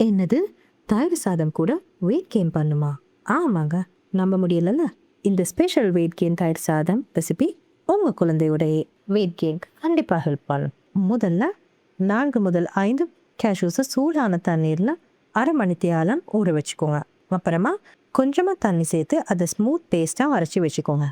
என்னது, தயிர் சாதம் கூட வெயிட் கெயின் பண்ணுமா? ஆமாங்க, நம்ப முடியலல்ல. இந்த ஸ்பெஷல் வெயிட் கெயின் தயிர் சாதம் ரெசிபி உங்கள் குழந்தையுடைய வெயிட் கெயின் கண்டிப்பாக ஹெல்ப் பண்ணும். முதல்ல 4 முதல் 5 கேஷ்யூஸை சூடான தண்ணீரில் அரை மணி நேரம் ஊற வச்சுக்கோங்க. அப்புறமா கொஞ்சமாக தண்ணி சேர்த்து அதை ஸ்மூத் பேஸ்ட்டாக அரைச்சி வச்சுக்கோங்க.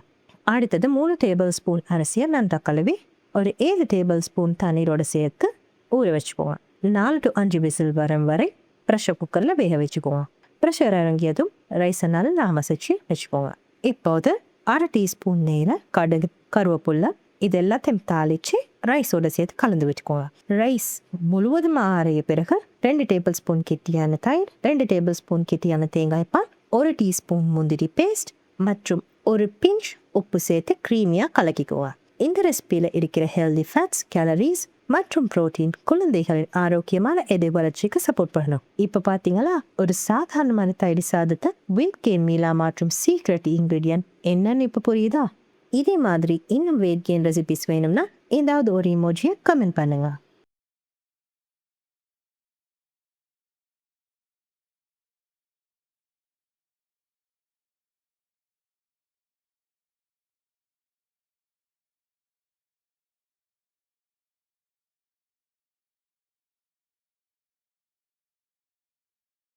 அடுத்தது 3 டேபிள் ஸ்பூன் அரிசியை நன்றாக கழுவி ஒரு 7 டேபிள் ஸ்பூன் தண்ணீரோடு சேர்த்து ஊற வச்சுக்கோங்க. 4 to 5 விசில் வரும் வரை ப்ரெஷர் குக்கரில் வேக வச்சுக்கோங்க. ப்ரெஷர் இறங்கியதும் ரைஸை நல்லா மசிச்சு வச்சுக்கோங்க. இப்போது அரை டீஸ்பூன் நெய்யில் கடுகு, கருவேப்பிலை இது எல்லாத்தையும் தாளித்து ரைஸோடு சேர்த்து கலந்து வச்சுக்கோங்க. ரைஸ் முழுவதும் ஆறிய பிறகு 2 டேபிள் ஸ்பூன் கெட்டியான தயிர், 2 டேபிள் ஸ்பூன் கெட்டியான தேங்காய் பால், 1 டீஸ்பூன் முந்திரி பேஸ்ட் மற்றும் ஒரு பிஞ்ச் உப்பு சேர்த்து க்ரீமியாக கலக்கிக்குவோம். இந்த ரெசிபியில் இருக்கிற ஹெல்தி ஃபேட்ஸ், கேலரிஸ் மற்றும் புரோட்டீன் குழந்தைகளின் ஆரோக்கியமான எடை வளர்ச்சிக்கு சப்போர்ட் பண்ணணும். இப்போ பார்த்தீங்களா, ஒரு சாதாரணமான தயிர் சாதத்தை வெயிட் கெயின் மீலா மாற்றும் சீக்ரெட் இன்க்ரீடியன்ட் என்னன்னு இப்போ புரியுதா? இதே மாதிரி இன்னும் வெயிட் கெயின் ரெசிபிஸ் வேணும்னா ஏதாவது ஒரு இமோஜியை கமெண்ட் பண்ணுங்க.